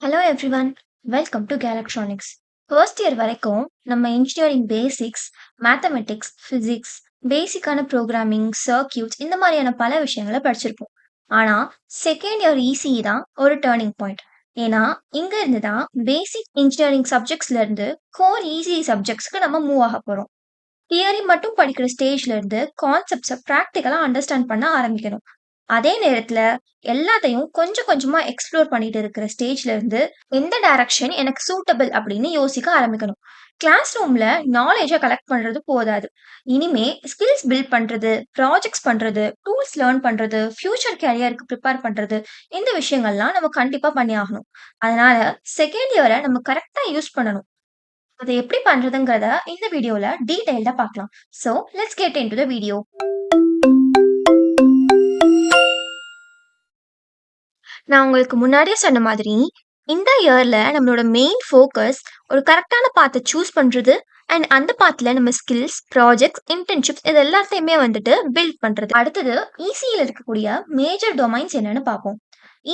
Hello everyone, welcome to Kelectronics. First year வரைக்கும் நம்ம engineering basics, mathematics, physics, பேசிக்கான programming, circuits இந்த மாதிரியான பல விஷயங்களை படிச்சிருப்போம். ஆனால் செகண்ட் இயர் இசிஇ தான் ஒரு டேர்னிங் பாயிண்ட். ஏன்னா இங்க இருந்து தான் பேசிக் இன்ஜினியரிங் சப்ஜெக்ட்ஸ்ல இருந்து கோர் ஈஸி சப்ஜெக்ட்ஸ்க்கு நம்ம மூவ் ஆக போறோம். தியரி மட்டும் படிக்கிற ஸ்டேஜ்ல இருந்து கான்செப்ட்ஸை ப்ராக்டிக்கலா அண்டர்ஸ்டாண்ட் பண்ண ஆரம்பிக்கணும். அதே நேரத்துல எல்லாத்தையும் கொஞ்சம் கொஞ்சமா எக்ஸ்ப்ளோர் பண்ணிட்டு இருக்கிற ஸ்டேஜ்ல இருந்து எந்த டைரக்ஷன் எனக்கு சூட்டபிள் அப்படின்னு யோசிக்க ஆரம்பிக்கணும். கிளாஸ் ரூம்ல நாலேஜை கலெக்ட் பண்றது போதாது. இனிமே ஸ்கில்ஸ் பில்ட் பண்றது, ப்ராஜெக்ட்ஸ் பண்றது, டூல்ஸ் லேர்ன் பண்றது, ஃபியூச்சர் கேரியருக்கு ப்ரிப்பேர் பண்றது, இந்த விஷயங்கள்லாம் நம்ம கண்டிப்பா பண்ணி ஆகணும். அதனால செகண்ட் இயரை நம்ம கரெக்டா யூஸ் பண்ணணும். அதை எப்படி பண்றதுங்கிறத இந்த வீடியோல டீடைல்டா பார்க்கலாம். So let's get into the video. நான் உங்களுக்கு முன்னாடியே சொன்ன மாதிரி, இந்த இயர்ல நம்மளோட மெயின் ஃபோக்கஸ் ஒரு கரெக்ட்டான பாத்த சூஸ் பண்றது அண்ட் அந்த பாத்ல நம்ம ஸ்கில்ஸ், ப்ராஜெக்ட்ஸ், இன்டர்ன்ஷிப்ஸ் இது எல்லாத்தையுமே பில்ட் பண்றது. அடுத்தது இசிஇல இருக்கக்கூடிய மேஜர் டொமைன்ஸ் என்னன்னு பார்ப்போம்.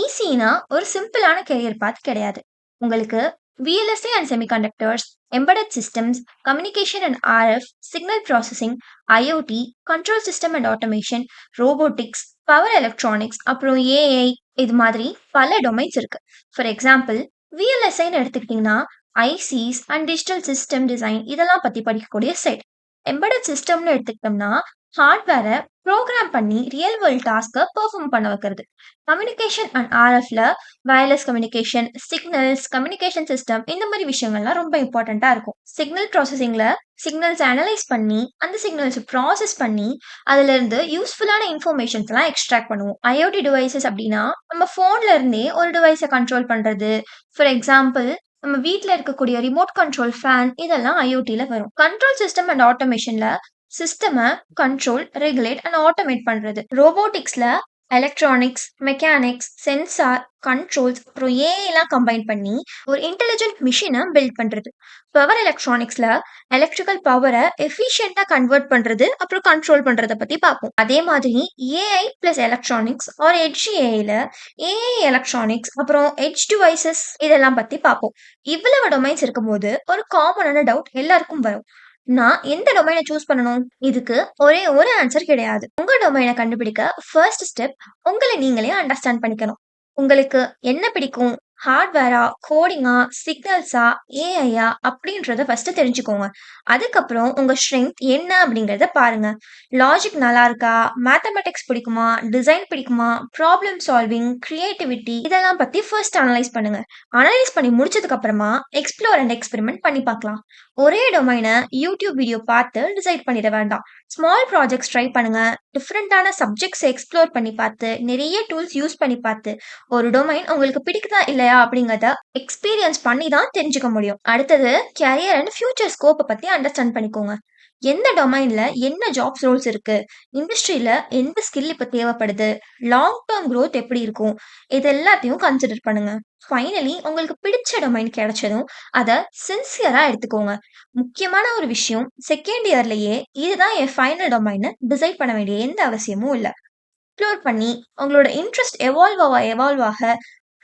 இசினா ஒரு சிம்பிளான கெரியர் பாத் கிடையாது. உங்களுக்கு VLSI and semiconductors, embedded systems, communication and RF, signal processing, IoT, control system and automation, robotics, power electronics, அப்புறம் ஏஐ இது மாதிரி பல டொமைன்ஸ் இருக்கு. ஃபார் எக்ஸாம்பிள் விஎல்எஸ்ஐன்னு எடுத்துக்கிட்டிங்கன்னா ICs and digital system design இதெல்லாம் பற்றி படிக்கக்கூடிய செட். எம்பெடட் சிஸ்டம்னு எடுத்துக்கிட்டோம்னா ஹார்ட்வேரை ப்ரோக்ராம் பண்ணி ரியல் வேர்ல்ட் டாஸ்க்கை பெர்ஃபார்ம் பண்ண வைக்கிறது. கம்யூனிகேஷன் அண்ட் ஆர்எஃப்ல wireless communication, signals, communication system இந்த மாதிரி விஷயங்கள்லாம் ரொம்ப இம்பார்ட்டண்ட்டாக இருக்கும். சிக்னல் ப்ராசஸிங்கில் சிக்னல்ஸ் அனலைஸ் பண்ணி அந்த சிக்னல்ஸ் ப்ராசஸ் பண்ணி அதுல இருந்து யூஸ்ஃபுல்லான இன்ஃபர்மேஷன்ஸ்லாம் எக்ஸ்ட்ராக்ட் பண்ணுவோம். ஐஓடி டிவைசஸ் அப்படின்னா நம்ம ஃபோன்ல இருந்தே ஒரு டிவைஸை கண்ட்ரோல் பண்றது. ஃபார் எக்ஸாம்பிள் நம்ம வீட்டில் இருக்கக்கூடிய ரிமோட் கண்ட்ரோல் ஃபேன் இதெல்லாம் ஐஓடியில் வரும். கண்ட்ரோல் சிஸ்டம் அண்ட் ஆட்டோமேஷன்ல சிஸ்டமை கண்ட்ரோல், ரெகுலேட் அண்ட் ஆட்டோமேட் பண்றது. ரோபோட்டிக்ஸ்ல எலக்ட்ரானிக்ஸ், மெக்கானிக்ஸ், சென்சார், கண்ட்ரோல்ஸ் அப்புறம் ஏஐலாம் கம்பைன் பண்ணி ஒரு இன்டெலிஜென்ட் மிஷினை பில்ட் பண்றது. பவர் எலக்ட்ரானிக்ஸ்ல எலக்ட்ரிக்கல் பவரை எஃபிஷியண்டா கன்வெர்ட் பண்றது அப்புறம் கண்ட்ரோல் பண்றத பத்தி பார்ப்போம். அதே மாதிரி AI plus electronics or edge ஏஐல ஏஐ எலக்ட்ரானிக்ஸ் அப்புறம் எட்ஜ் டிவைசஸ் இதெல்லாம் பத்தி பார்ப்போம். இவ்வளவு டொமைன்ஸ் இருக்கும்போது ஒரு காமனான டவுட் எல்லாருக்கும் வரும். நான் எந்த டொமைனை சூஸ் பண்ணணும்? இதுக்கு ஒரே ஒரு ஆன்சர் கிடையாது. உங்க டொமைனை கண்டுபிடிக்க ஃபர்ஸ்ட் ஸ்டெப் உங்களை நீங்களே அண்டர்ஸ்டாண்ட் பண்ணிக்கணும். உங்களுக்கு என்ன பிடிக்கும்? ஹார்ட்வேரா, கோடிங்கா, சிக்னல்ஸா, ஏஐயா அப்படின்றத ஃபர்ஸ்ட் தெரிஞ்சுக்கோங்க. அதுக்கப்புறம் உங்க ஸ்ட்ரென்த் என்ன அப்படிங்கறத பாருங்க. லாஜிக் நல்லா இருக்கா? மேத்தமெட்டிக்ஸ் பிடிக்குமா? டிசைன் பிடிக்குமா? ப்ராப்ளம் சால்விங், கிரியேட்டிவிட்டி இதெல்லாம் பத்தி ஃபர்ஸ்ட் அனலைஸ் பண்ணுங்க. அனலைஸ் பண்ணி முடிச்சதுக்கு அப்புறமா எக்ஸ்ப்ளோர் அண்ட் எக்ஸ்பெரிமெண்ட் பண்ணி பார்க்கலாம். ஒரே டொமைனை யூடியூப் வீடியோ பார்த்து டிசைட் பண்ணிட வேண்டாம். ஸ்மால் ப்ராஜெக்ட்ஸ் ட்ரை பண்ணுங்க. டிஃப்ரெண்டான சப்ஜெக்ட்ஸ் எக்ஸ்ப்ளோர் பண்ணி பார்த்து நிறைய டூல்ஸ் யூஸ் பண்ணி பார்த்து ஒரு டொமைன் உங்களுக்கு பிடிக்குதா இல்லையா அப்படிங்கிறத எக்ஸ்பீரியன்ஸ் பண்ணி தான் தெரிஞ்சுக்க முடியும். அடுத்தது கேரியர் அண்ட் ஃபியூச்சர் ஸ்கோப்பை பத்தி அண்டர்ஸ்டாண்ட் பண்ணிக்கோங்க. எந்த டொமைன்ல என்ன ஜாப்ஸ் ரோல்ஸ் இருக்கு, இண்டஸ்ட்ரியில எந்த ஸ்கில் இப்ப தேவைப்படுது, லாங் டேர்ம் growth எப்படி இருக்கும், இது எல்லாத்தையும் கன்சிடர் பண்ணுங்க. ஃபைனலி உங்களுக்கு பிடிச்ச டொமைன் கிடைச்சதும் அதை சின்சியரா எடுத்துக்கோங்க. முக்கியமான ஒரு விஷயம், செகண்ட் இயர்லயே இதுதான் என் ஃபைனல் டொமைன் டிசைட் பண்ண வேண்டிய எந்த அவசியமும் இல்லை. எக்ஸ்ப்ளோர் பண்ணி உங்களோட இன்ட்ரெஸ்ட் எவால்வ் ஆக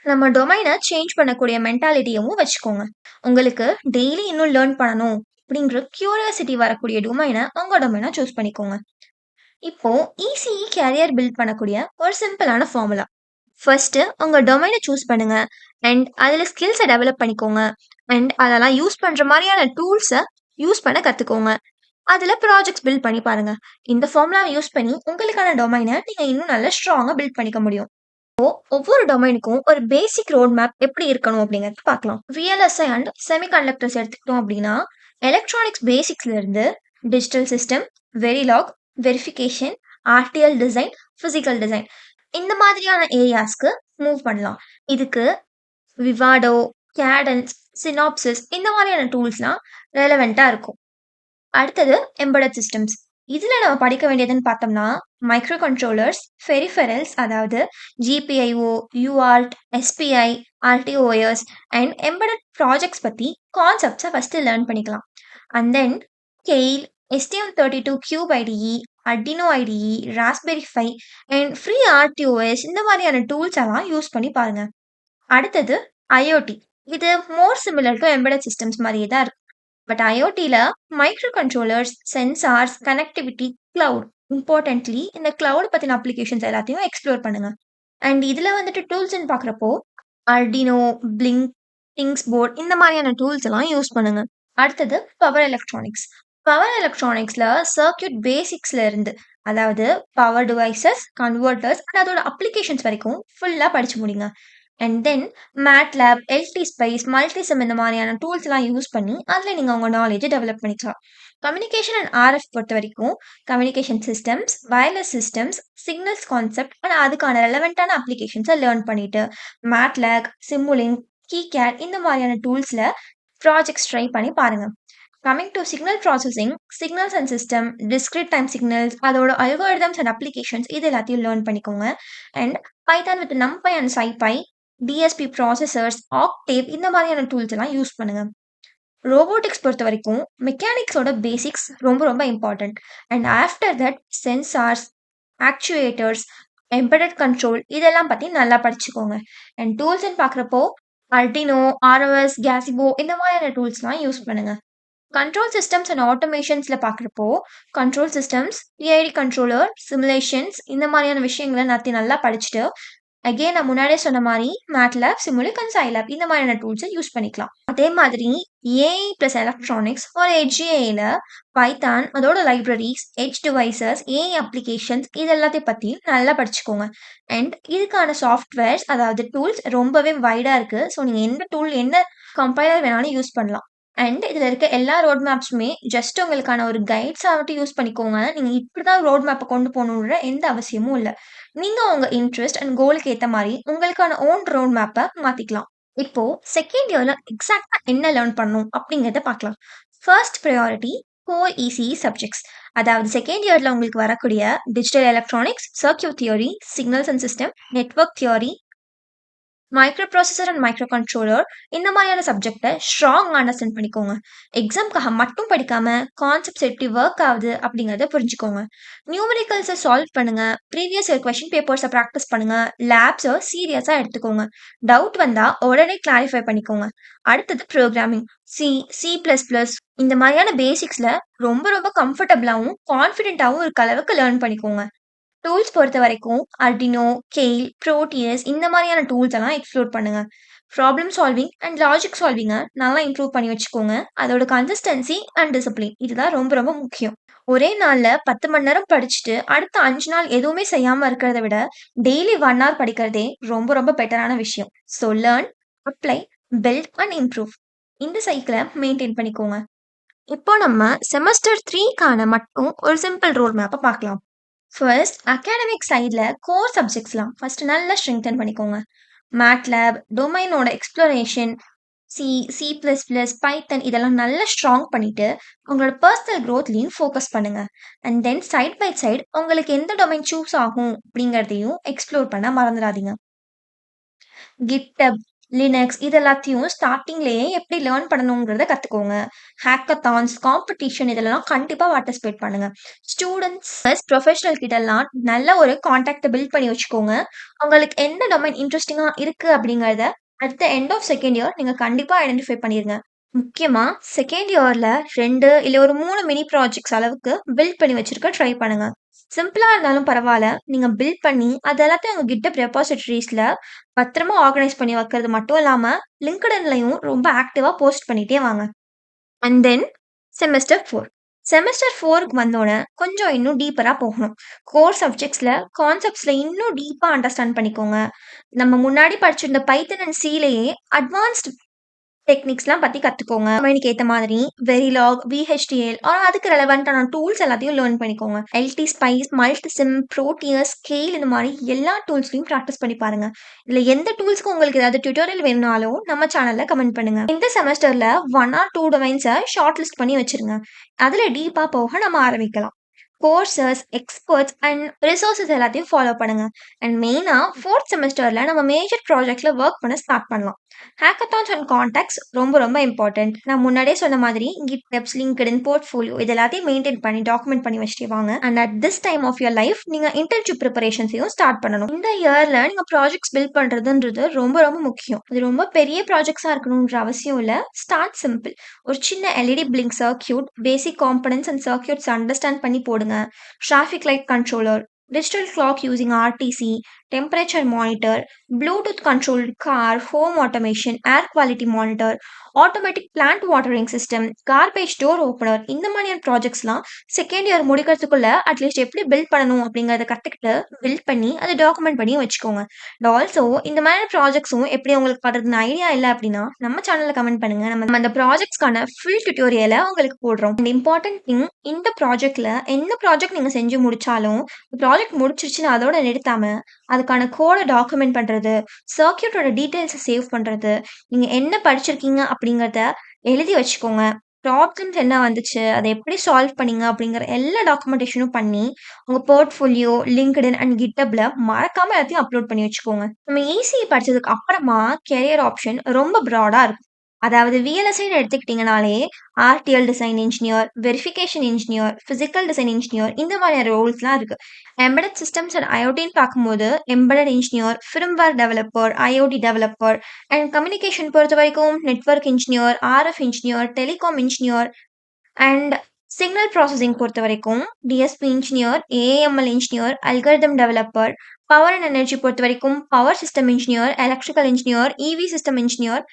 நம்ம டொமைனை சேஞ்ச் பண்ணக்கூடிய மென்டாலிட்டியவும் வச்சுக்கோங்க. உங்களுக்கு டெய்லி இன்னும் லேர்ன் பண்ணணும் அப்படிங்கிற கியூரியாசிட்டி வரக்கூடிய டொமைனை உங்க டொமைனை சூஸ் பண்ணிக்கோங்க. இப்போ இசிஇ கேரியர் பில்ட் பண்ணக்கூடிய ஒரு சிம்பிளான ஃபார்முலா. ஃபர்ஸ்ட் உங்க டொமைனை சூஸ் பண்ணுங்க அண்ட் அதில் ஸ்கில்ஸை டெவலப் பண்ணிக்கோங்க அண்ட் அதெல்லாம் யூஸ் பண்ற மாதிரியான டூல்ஸை யூஸ் பண்ண கத்துக்கோங்க. அதுல ப்ராஜெக்ட்ஸ் பில்ட் பண்ணி பாருங்க. இந்த ஃபார்முலாவை யூஸ் பண்ணி உங்களுக்கான டொமைனை நீங்க இன்னும் நல்லா ஸ்ட்ராங்கா பில்ட் பண்ணிக்க முடியும். ஒவ்வொரு டொமைனுக்கும் ஒரு பேசிக் ரோட் மேப் எப்படி இருக்கணும் அப்படிங்கறது பார்க்கலாம். விஎல்எஸ்ஐ அண்ட் செமிகண்டக்டர்ஸ் எடுத்துக்கிட்டோம் அப்படின்னா எலக்ட்ரானிக்ஸ் பேசிக்ஸ்ல இருந்து digital system, Verilog, verification, RTL design, physical design இந்த மாதிரியான ஏரியாஸ்க்கு மூவ் பண்ணலாம். இதுக்கு விவாடோ, கேடன்ஸ், சினாப்சிஸ் இந்த மாதிரியான டூல்ஸ்லாம் ரெலவெண்டா இருக்கும். அடுத்தது எம்பெடட் சிஸ்டம்ஸ். இதுல நம்ம படிக்க வேண்டியதுன்னு பார்த்தோம்னா மைக்ரோ கண்ட்ரோலர்ஸ், பெரிஃபெரல்ஸ் அதாவது GPIO, UART, SPI, RTOS and embedded projects பத்தி கான்செப்ட்ஸை ஃபர்ஸ்ட் லேர்ன் பண்ணிக்கலாம். And then Keil, STM32 Cube IDE, Arduino IDE, Raspberry Pi and free RTOS இந்த மாதிரியான டூல்ஸ் எல்லாம் யூஸ் பண்ணி பாருங்க. அடுத்தது ஐஓடி. இது more similar to embedded systems மாரியே தான் இருக்கு. பட் ஐஓடில micro controllers, sensors, connectivity, cloud. Importantly இந்த கிளவுட் பத்தின அப்ளிகேஷன்ஸ் எல்லாத்தையும் எக்ஸ்ப்ளோர் பண்ணுங்க. அண்ட் இதுல வந்துட்டு டூல்ஸ்ன்னு பார்க்குறப்போ, Arduino, Blink, திங்ஸ் போர்ட் இந்த மாதிரியான டூல்ஸ் எல்லாம் யூஸ் பண்ணுங்க. அடுத்தது பவர் எலக்ட்ரானிக்ஸ். பவர் எலக்ட்ரானிக்ஸ்ல சர்க்யூட் பேசிக்ஸ்ல இருந்து, அதாவது பவர் டிவைசஸ், கன்வெர்ட்டர்ஸ் அண்ட் அதோட அப்ளிகேஷன்ஸ் வரைக்கும் ஃபுல்லா படிச்சு முடிங்க. And then MATLAB, LT spice, Multisim இந்த மாதிரியான டூல்ஸ் எல்லாம் யூஸ் பண்ணி அதில் நீங்கள் உங்கள் நாலேஜை டெவலப் பண்ணிக்கலாம். கம்யூனிகேஷன் அண்ட் ஆர்எஃப் பொறுத்த வரைக்கும் communication systems, wireless systems, signals concept and அதுக்கான ரெலவெண்ட்டான அப்ளிகேஷன்ஸை லேர்ன் பண்ணிட்டு மேட்லேக், சிமுலிங், கீகேட் இந்த மாதிரியான டூல்ஸில் ப்ராஜெக்ட்ஸ் ட்ரை பண்ணி பாருங்க. Coming to signal processing, signals and system, discrete time signals, அதோட அல்காரிதம்ஸ் அண்ட் அப்ளிகேஷன்ஸ் இது எல்லாத்தையும் லேர்ன் பண்ணிக்கோங்க. And Python with NumPy and SciPy, DSP processors, Octave இந்த மாதிரியான டூல்ஸ் எல்லாம் யூஸ் பண்ணுங்க. ரோபோட்டிக்ஸ் பொறுத்த வரைக்கும் மெக்கானிக்ஸோட பேசிக்ஸ் ரொம்ப ரொம்ப important. And after that sensors, actuators, embedded control இதெல்லாம் பற்றி நல்லா படிச்சுக்கோங்க. அண்ட் டூல்ஸ்ன்னு பார்க்குறப்போ Arduino, ஆர்ஓஎஸ், கேசிபோ இந்த மாதிரியான டூல்ஸ்லாம் யூஸ் பண்ணுங்க. கண்ட்ரோல் சிஸ்டம்ஸ் அண்ட் ஆட்டோமேஷன்ஸில் பார்க்குறப்போ control systems, PID controller, simulations இந்த மாதிரியான விஷயங்களை எல்லாத்தையும் நல்லா படிச்சுட்டு அகெயின் நான் முன்னாடியே சொன்ன மாதிரி மேட்லேப், சிமுலிக் அண்ட் சைலேப் இந்த மாதிரியான டூல்ஸை யூஸ் பண்ணிக்கலாம். அதே மாதிரி ஏஐ ப்ளஸ் எலக்ட்ரானிக்ஸ் ஒரு ஹெச்ஏஐல பைத்தான், அதோட libraries, edge devices, AI applications இது எல்லாத்தையும் பற்றி நல்லா படிச்சுக்கோங்க. அண்ட் இதுக்கான சாஃப்ட்வேர்ஸ் அதாவது டூல்ஸ் ரொம்பவே வைடாக இருக்குது. ஸோ நீங்கள் எந்த டூல் எந்த கம்பைலர் வேணாலும் யூஸ் பண்ணலாம். அண்ட் இதில் இருக்க எல்லா ரோட் மேப்ஸுமே ஜஸ்ட் உங்களுக்கான ஒரு கைட்ஸாக மட்டும் யூஸ் பண்ணிக்கோங்க. நீங்கள் இப்படி தான் ரோட் மேப்பை கொண்டு போகணுன்ற எந்த அவசியமும் இல்லை. நீங்கள் உங்கள் இன்ட்ரெஸ்ட் அண்ட் கோலுக்கு ஏற்ற மாதிரி உங்களுக்கான ஓன் ரோட் மேப்பை மாற்றிக்கலாம். இப்போ செகண்ட் இயரில் எக்ஸாக்டாக என்ன லேர்ன் பண்ணணும் அப்படிங்கிறத பார்க்கலாம். First priority core ECE subjects. அதாவது செகண்ட் இயரில் உங்களுக்கு வரக்கூடிய digital electronics, circuit theory, signals and system, network theory, micro processor and micro controller இந்த மாதிரியான சப்ஜெக்டை ஸ்ட்ராங் அண்டர்ஸ்டாண்ட் பண்ணிக்கோங்க. எக்ஸாம்க்காக மட்டும் படிக்காம கான்செப்ட்ஸ் எப்படி ஒர்க் ஆகுது அப்படிங்கிறத புரிஞ்சுக்கோங்க. நியூமரிக்கல்ஸை சால்வ் பண்ணுங்க, ப்ரீவியஸ் இயர் கொஷின் பேப்பர்ஸை ப்ராக்டிஸ் பண்ணுங்க, லேப்ஸை சீரியஸாக எடுத்துக்கோங்க. டவுட் வந்தால் உடனே கிளாரிஃபை பண்ணிக்கோங்க. அடுத்தது programming, C, C plus plus இந்த மாதிரியான பேசிக்ஸில் ரொம்ப ரொம்ப கம்ஃபர்டபுளாகவும் கான்ஃபிடென்ட்டாகவும் இருக்க அளவுக்கு லேர்ன் பண்ணிக்கோங்க. டூல்ஸ் பொறுத்த வரைக்கும் Arduino, Keil, Proteus இந்த மாதிரியான டூல்ஸ் எல்லாம் எக்ஸ்ப்ளோர் பண்ணுங்க. ப்ராப்ளம் சால்விங் அண்ட் லாஜிக் சால்விங்கை நல்லா இம்ப்ரூவ் பண்ணி வச்சுக்கோங்க. அதோட கன்சிஸ்டன்சி அண்ட் டிசிப்ளின் இதுதான் ரொம்ப ரொம்ப முக்கியம். ஒரே நாளில் 10 மணி நேரம் படிச்சுட்டு அடுத்த 5 நாள் எதுவுமே செய்யாமல் இருக்கிறத விட டெய்லி 1 hour படிக்கிறதே ரொம்ப ரொம்ப பெட்டரான விஷயம். So learn, apply, build and improve இந்த சைக்கிளை மெயின்டைன் பண்ணிக்கோங்க. இப்போ நம்ம செமஸ்டர் 3க்கான மட்டும் ஒரு சிம்பிள் ரோட் மேப்பை பார்க்கலாம். ஃபர்ஸ்ட் அகாடமிக் சைடில் கோர் சப்ஜெக்ட்ஸ்லாம் ஃபஸ்ட்டு நல்லா ஸ்ட்ரெங்தன் பண்ணிக்கோங்க. மேட்லேப், டொமைனோட exploration, C, C plus plus, Python இதெல்லாம் நல்லா ஸ்ட்ராங் பண்ணிவிட்டு உங்களோட பர்சனல் க்ரோத்லேயும் ஃபோக்கஸ் பண்ணுங்கள். And then side by side உங்களுக்கு எந்த டொமைன் சூஸ் ஆகும் அப்படிங்கிறதையும் எக்ஸ்ப்ளோர் பண்ண மறந்துடாதீங்க. கிட்டப், லினக்ஸ் இது எல்லாத்தையும் ஸ்டார்டிங்லேயே எப்படி லேர்ன் பண்ணணுங்கிறத கற்றுக்கோங்க. ஹேக்கத்தான்ஸ், காம்படிஷன் இதெல்லாம் கண்டிப்பாக பார்ட்டிசிபேட் பண்ணுங்க. ஸ்டூடெண்ட்ஸ், ப்ரொஃபஷனல் கிட்டலாம் நல்ல ஒரு காண்டாக்டை பில்ட் பண்ணி வச்சுக்கோங்க. உங்களுக்கு எந்த டொமைன் இன்ட்ரெஸ்டிங்காக இருக்குது அப்படிங்கிறத at the end of second year நீங்கள் கண்டிப்பாக ஐடென்டிஃபை பண்ணிடுங்க. முக்கியமாக செகண்ட் இயரில் 2 இல்லை ஒரு 3 மினி ப்ராஜெக்ட்ஸ் அளவுக்கு பில்ட் பண்ணி வச்சிருக்க ட்ரை பண்ணுங்க. சிம்பிளாக இருந்தாலும் பரவாயில்ல, நீங்கள் பில்ட் பண்ணி அது எல்லாத்தையும் உங்கள் கிட்ட ரெபாசிட்டரிஸில் பத்திரமா ஆர்கனைஸ் பண்ணி வைக்கிறது மட்டும் இல்லாமல் லிங்க்டின்லையும் ரொம்ப ஆக்டிவாக போஸ்ட் பண்ணிகிட்டே வாங்க. அண்ட் தென் செமஸ்டர் 4க்கு வந்தோடனே கொஞ்சம் இன்னும் டீப்பராக போகணும். கோர் சப்ஜெக்ட்ஸில் கான்செப்ட்ஸில் இன்னும் டீப்பாக அண்டர்ஸ்டாண்ட் பண்ணிக்கோங்க. நம்ம முன்னாடி படிச்சிருந்த பைத்தன் அண்ட் சிலேயே அட்வான்ஸ்டு டெக்னிக்ஸ்லாம் பற்றி கற்றுக்கோங்க. கம்பெனிக்கு ஏற்ற மாதிரி வெரிலாக், விஹெச்டிஎல் அதுக்கு ரெலவெண்ட்டான டூல்ஸ் எல்லாத்தையும் லேர்ன் பண்ணிக்கோங்க. LT spice, Multisim, Proteus, scale இந்த மாதிரி எல்லா டூல்ஸ்லையும் ப்ராக்டிஸ் பண்ணி பாருங்க. இதில் எந்த டூல்ஸ்க்கு உங்களுக்கு ஏதாவது டியூட்டோரியல் வேணும்னாலும் நம்ம சேனலில் கமெண்ட் பண்ணுங்க. இந்த செமஸ்டரில் 1 or 2 டொமைன்ஸை ஷார்ட் லிஸ்ட் பண்ணி வச்சிருங்க. அதில் டீப்பாக போக நம்ம ஆரம்பிக்கலாம். கோர்சஸ், எக்ஸ்பர்ட்ஸ் அண்ட் ரிசோர்ஸஸ் எல்லாத்தையும் ஃபாலோ பண்ணுங்க. அண்ட் மெயினா 4த் செமஸ்டர்ல நம்ம மேஜர் ப்ராஜெக்ட்ல ஒர்க் பண்ண ஸ்டார்ட் பண்ணலாம். ஹேக்கத்தான்ஸ் அண்ட் கான்டாக்ட்ஸ் ரொம்ப ரொம்ப இம்பார்ட்டன்ட். நான் முன்னாடியே சொன்ன மாதிரி GitHubs, LinkedIn, போர்ட்ஃபோலியோ இது எல்லாத்தையும் மெயின்டைன் பண்ணி டாக்குமெண்ட் பண்ணி வச்சுட்டு வாங்க. And at this time of your life நீங்க இன்டர்ன்ஷிப் ப்ரிப்பரேஷன்ஸையும் ஸ்டார்ட் பண்ணணும். இந்த இயர்ல நீங்க ப்ராஜெக்ட்ஸ் பில்ட் பண்றதுன்றது ரொம்ப ரொம்ப முக்கியம். அது ரொம்ப பெரிய ப்ராஜெக்ட்ஸா இருக்கணும்ன்ற அவசியம் இல்ல. Start simple. ஒரு சின்ன LED blink circuit, basic components and circuits understand பண்ணி போடுங்க. Traffic light controller, digital clock using RTC, temperature monitor, Bluetooth controlled car, home automation, air quality monitor, automatic plant watering system, garbage door opener இந்த மாதிரியான ப்ராஜெக்ட்ஸ்லாம் second year முடிக்கிறதுக்குள்ள at least எப்படி build பண்ணணும் அப்படிங்கிறத கற்றுக்கிட்டு build பண்ணி அதை டாக்குமெண்ட் பண்ணி வச்சுக்கோங்க. அண்ட் ஆல்சோ இந்த மாதிரி ப்ராஜெக்ட்ஸும் எப்படி உங்களுக்கு பண்ணுறதுன்னு ஐடியா இல்லை அப்படின்னா நம்ம சேனலில் கமெண்ட் பண்ணுங்க. நம்ம அந்த ப்ராஜெக்ட்ஸ்க்கான ஃபுல் டியூட்டோரியலை உங்களுக்கு போடுறோம். அண்ட் இம்பார்ட்டன்ட் திங், இந்த ப்ராஜெக்ட்ல எந்த ப்ராஜெக்ட் நீங்கள் செஞ்சு முடிச்சாலும் ப்ராஜெக்ட் முடிச்சிருச்சுன்னு அதோட நிறுத்தாம அதுக்கான கோடை டாக்குமெண்ட் பண்றது, சர்க்யூட்டோட டீடைல்ஸை சேவ் பண்றது, நீங்க என்ன படிச்சிருக்கீங்க அப்படிங்கிறத எழுதி வச்சுக்கோங்க. ப்ராப்ளம்ஸ் என்ன வந்துச்சு, அதை எப்படி சால்வ் பண்ணீங்க அப்படிங்கிற எல்லா டாக்குமெண்டேஷனும் பண்ணி உங்க போர்ட்ஃபோலியோ, லிங்க்டின் அண்ட் கிட்டப்ல மறக்காம எல்லாத்தையும் அப்லோட் பண்ணி வச்சுக்கோங்க. நம்ம இசிஇ படிச்சதுக்கு அப்புறமா கெரியர் ஆப்ஷன் ரொம்ப ப்ராடா இருக்கும். அதாவது விஎல்எஸ்ஐன்னு எடுத்துக்கிட்டிங்கனாலே RTL design engineer, verification engineer, physical design engineer இந்த மாதிரியான ரோல்ஸ்லாம் இருக்கு. எம்பெடட் சிஸ்டம்ஸ் அண்ட் ஐஓடின்னு பார்க்கும்போது embedded engineer, firmware developer, IoT developer and communication பொறுத்த வரைக்கும் network engineer, RF engineer, telecom engineer and signal processing பொறுத்த வரைக்கும் DSP engineer, AML engineer, algorithm developer, power and energy பொறுத்த வரைக்கும் power system engineer, electrical engineer, EV system engineer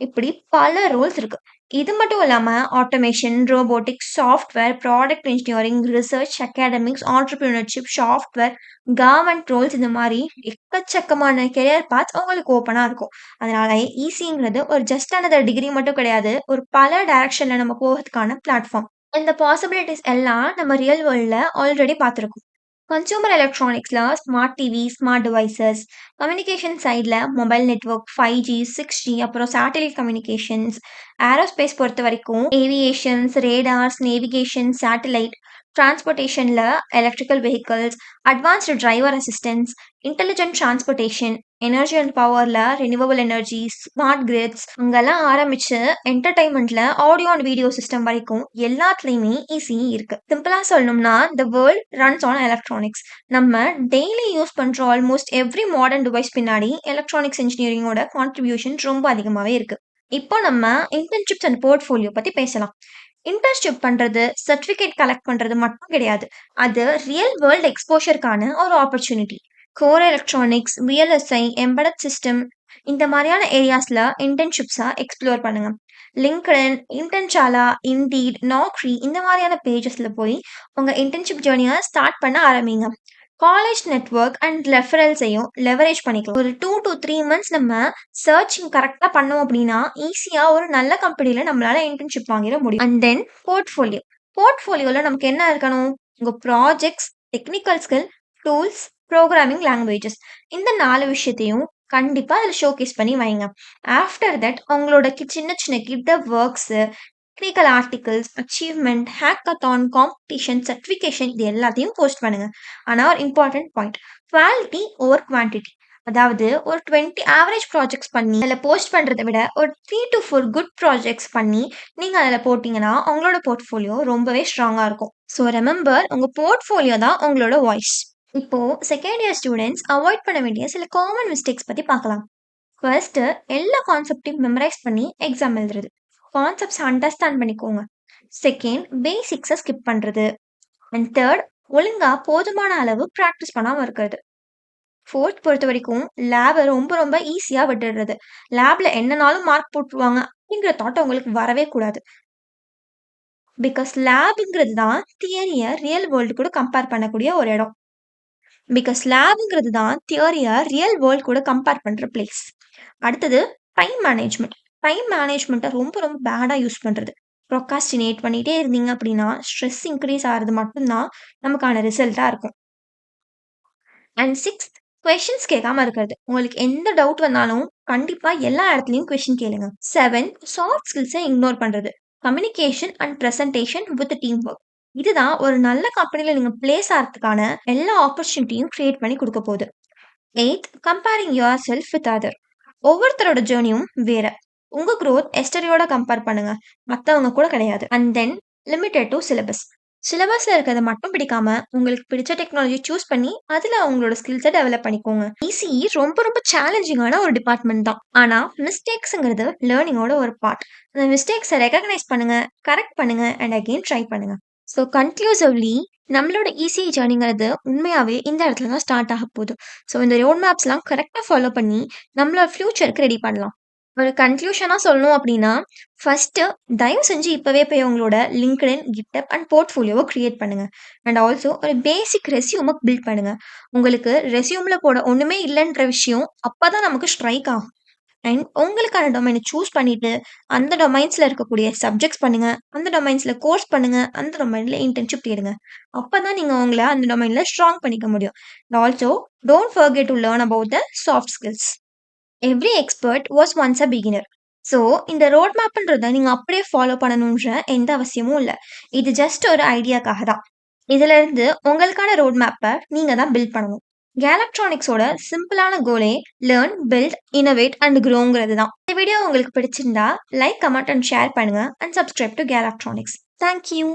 இப்படி பல roles இருக்கு. இது மட்டும் இல்லாம automation, robotics, software, product engineering, research, academics, entrepreneurship, software, government roles இந்த மாதிரி எக்கச்சக்கமான கெரியர் பாத்ஸ் உங்களுக்கு ஓப்பனா இருக்கும். அதனால ஈஸிங்கிறது ஒரு ஜஸ்ட் அனதர் டிகிரி மட்டும் கிடையாது. ஒரு பல டைரக்ஷன்ல நம்ம போகிறதுக்கான பிளாட்ஃபார்ம். இந்த பாசிபிலிட்டிஸ் எல்லாம் நம்ம ரியல் வேர்ல்ட்ல ஆல்ரெடி பார்த்துருக்கோம். கன்சூமர் எலக்ட்ரானிக்ஸ்ல smart TV, smart devices, communication சைடில் மொபைல் நெட்வொர்க், 5G, 6G, அப்புறம் சேட்டலைட் கம்யூனிகேஷன்ஸ், ஏரோஸ்பேஸ் பொறுத்த வரைக்கும் ஏவியேஷன்ஸ், ரேடார்ஸ், நேவிகேஷன், சேட்டலைட், டிரான்ஸ்போர்ட்டேஷனில் electrical vehicles, advanced driver assistance, intelligent transportation, energy and பவரில் ரினியூவபிள் எனர்ஜி, ஸ்மார்ட் கிரிட்ஸ் அங்கெல்லாம் ஆரம்பிச்சு என்டர்டைன்மெண்ட்ல ஆடியோ அண்ட் வீடியோ சிஸ்டம் வரைக்கும் எல்லாத்துலேயுமே இசிஇ இருக்கு. சிம்பிளா சொல்லணும்னா the world runs on electronics. நம்ம டெய்லி யூஸ் பண்ற ஆல்மோஸ்ட் எவ்ரி மாடர்ன் டிவைஸ் பின்னாடி எலக்ட்ரானிக்ஸ் இன்ஜினியரிங்கோட கான்ட்ரிபியூஷன் ரொம்ப அதிகமாகவே இருக்கு. இப்போ நம்ம இன்டர்ன்ஷிப்ஸ் அண்ட் போர்ட்ஃபோலியோ பத்தி பேசலாம். இன்டர்ன்ஷிப் பண்றது, சர்டிஃபிகேட் கலெக்ட் பண்றது மட்டும் கிடையாது. அது ரியல் வேர்ல்ட் எக்ஸ்போஷருக்கான ஒரு opportunity. Core electronics, VLSI, embedded system இந்த மாதிரியான ஏரியாஸ்ல இன்டர்ன்ஷிப்ஸா எக்ஸ்ப்ளோர் பண்ணுங்க. லிங்க்டின், இன்டர்ன்ஷாலா, இண்டீட், நாக்ரி இந்த மாதிரியான பேஜஸ்ல போய் உங்க இன்டர்ன்ஷிப் ஜேர்னியை ஸ்டார்ட் பண்ண ஆரம்பிங்க. காலேஜ் நெட்வொர்க் அண்ட் ரெஃபரல்ஸையும் லெவரேஜ் பண்ணிக்கலாம். ஒரு 2 to 3 மந்த்ஸ் நம்ம சர்ச்சிங் கரெக்டாக பண்ணோம் அப்படின்னா ஈஸியாக ஒரு நல்ல கம்பெனியில் நம்மளால இன்டர்ன்ஷிப் வாங்கிட முடியும். And then portfolio. போர்ட்ஃபோலியோவில் நமக்கு என்ன இருக்கணும்? உங்கள் projects, technical skill, tools, programming languages இந்த 4 விஷயத்தையும் கண்டிப்பாக அதில் ஷோகேஸ் பண்ணி வைங்க. ஆஃப்டர் தட் அவங்களோட சின்ன சின்ன கிட்டப் works, technical articles, achievement, hackathon, competition, certification இது எல்லாத்தையும் போஸ்ட் பண்ணுங்க. ஆனால் ஒரு important point, quality over quantity. அதாவது ஒரு 20 ஆவரேஜ் ப்ராஜெக்ட்ஸ் பண்ணி அதில் போஸ்ட் பண்ணுறதை விட ஒரு 3 to 4 குட் ப்ராஜெக்ட்ஸ் பண்ணி நீங்கள் அதில் போட்டிங்கன்னா உங்களோட போர்ட்ஃபோலியோ ரொம்பவே ஸ்ட்ராங்காக இருக்கும். ஸோ ரெமெம்பர், உங்கள் போர்ட்ஃபோலியோ தான் உங்களோட வாய்ஸ். இப்போ செகண்ட் இயர் ஸ்டூடெண்ட்ஸ் அவாய்ட் பண்ண வேண்டிய சில காமன் மிஸ்டேக்ஸ் பற்றி பார்க்கலாம். ஃபர்ஸ்ட், எல்லா கான்செப்டையும் மெமரைஸ் பண்ணி எக்ஸாம் எழுதுறது. கான்செப்ட்ஸ் அண்டர்ஸ்டாண்ட் பண்ணிக்கோங்க. செகண்ட், பேசிக்ஸை ஸ்கிப் பண்ணுறது. அண்ட் தேர்ட், ஒழுங்காக போதுமான அளவு ப்ராக்டிஸ் பண்ணாமல் இருக்கிறது. ஃபோர்த் பொறுத்த வரைக்கும் லேபை ரொம்ப ரொம்ப ஈஸியாக விட்டுடுறது. லேபில் என்னனாலும் மார்க் போட்டுருவாங்க அப்படிங்கிற தாட் உங்களுக்கு வரவே கூடாது. பிகாஸ் லேபுங்கிறது தான் தியரியை ரியல் வேர்ல்டு கூட கம்பேர் பண்ணக்கூடிய ஒரு இடம். பிளேஸ். அடுத்தது டைம் மேனேஜ்மெண்ட். டைம் மேனேஜ்மெண்ட்டை ரொம்ப ரொம்ப பேடாக யூஸ் பண்ணுறது. ப்ரொக்காஸ்டினேட் பண்ணிகிட்டே இருந்தீங்க அப்படின்னா ஸ்ட்ரெஸ் இன்க்ரீஸ் ஆகிறது மட்டும்தான் நமக்கான ரிசல்ட்டாக இருக்கும். அண்ட் சிக்ஸ்த், கொஷின்ஸ் கேட்காம இருக்கிறது. உங்களுக்கு எந்த டவுட் வந்தாலும் கண்டிப்பாக எல்லா இடத்துலையும் கொஷின் கேளுங்க. 7, சாஃப்ட் ஸ்கில்ஸை இக்னோர் பண்ணுறது. Communication and presentation with team work. இதுதான் ஒரு நல்ல கம்பெனில நீங்க பிளேஸ் ஆறதுக்கான எல்லா ஆப்பர்ச்சுனிட்டியும் கிரியேட் பண்ணி குடுக்க போகுது. 8th comparing yourself with other. ஒவ்வொருத்தரோட ஜர்னியும் வேற. உங்க குரோத் எஸ்டர்டேயோட கம்பேர் பண்ணுங்க. மத்தவங்க கூட கிடையாது. And then limited to syllabus. சிலபஸ்ல இருக்கிறத மட்டும் பிடிக்காம, உங்களுக்கு பிடிச்ச டெக்னாலஜி சூஸ் பண்ணி, அதுல உங்களோட ஸ்கில்ஸ டெவலப் பண்ணிக்கோங்க. இசிஇ ரொம்ப ரொம்ப சேலஞ்சிங்கான ஒரு டிபார்ட்மெண்ட் தான். ஆனா, மிஸ்டேக்ஸ்ங்கிறது லேர்னிங்கோட ஒரு பார்ட். அந்த மிஸ்டேக்ஸ ரெகக்னைஸ் பண்ணுங்க, கரெக்ட் பண்ணுங்க அண்ட் அகைன் ட்ரை பண்ணுங்க. ஸோ கன்க்ளூசிவ்லி நம்மளோட இசிஇ ஜர்னிங்கிறது உண்மையாவே இந்த இடத்துல தான் ஸ்டார்ட் ஆக போகுது. ஸோ இந்த ரோட் மேப்ஸ்லாம் கரெக்ட்டா ஃபாலோ பண்ணி, நம்மளோட ஃப்யூச்சருக்கு ரெடி பண்ணலாம். ஒரு கன்க்ளூஷனா சொல்லணும் அப்டின்னா, ஃபர்ஸ்ட்டு தயவு செஞ்சு இப்பவே போய் உங்களோட LinkedIn, GitHub அண்ட் போர்ட்ஃபோலியோவ கிரியேட் பண்ணுங்க. அண்ட் ஆல்சோ ஒரு பேசிக் ரெஸ்யூம பில்ட் பண்ணுங்க. உங்களுக்கு ரெஸ்யூம்ல போட ஒண்ணுமே இல்லன்ற விஷயம் அப்பதான் நமக்கு ஸ்ட்ரைக் ஆகும். அண்ட் உங்களுக்கான டொமைன சூஸ் பண்ணிட்டு, அந்த டொமைன்ஸ்ல இருக்கக்கூடிய சப்ஜெக்ட்ஸ் பண்ணுங்க. அந்த டொமைன்ஸ்ல கோர்ஸ் பண்ணுங்க. அந்த டொமைன்ல இன்டர்ன்ஷிப் தேடுங்க. அப்பதான் நீங்க உங்கள அந்த டொமைன்ல ஸ்ட்ராங் பண்ணிக்க முடியும். And also don't forget to learn about the soft skills. Every expert was once a beginner. So இந்த ரோட் மேப்ன்றத நீங்க அப்படியே ஃபாலோ பண்ணணுன்ற எந்த அவசியமும் இல்ல. இது ஜஸ்ட் ஒரு ஐடியாக்காக தான். இதிலிருந்து உங்களுக்கான ரோட் மேப்ப நீங்க தான் பில்ட் பண்ணணும். கேலக்ட்ரானிக்ஸோட சிம்பிளான கோலே லேர்ன், பில்ட், இன்னோவேட் அண்ட் க்ரோங்கிறது தான். இந்த வீடியோ உங்களுக்கு பிடிச்சிருந்தா லைக், கமெண்ட் அண்ட் ஷேர் பண்ணுங்க and subscribe to Kelectronics. Thank you.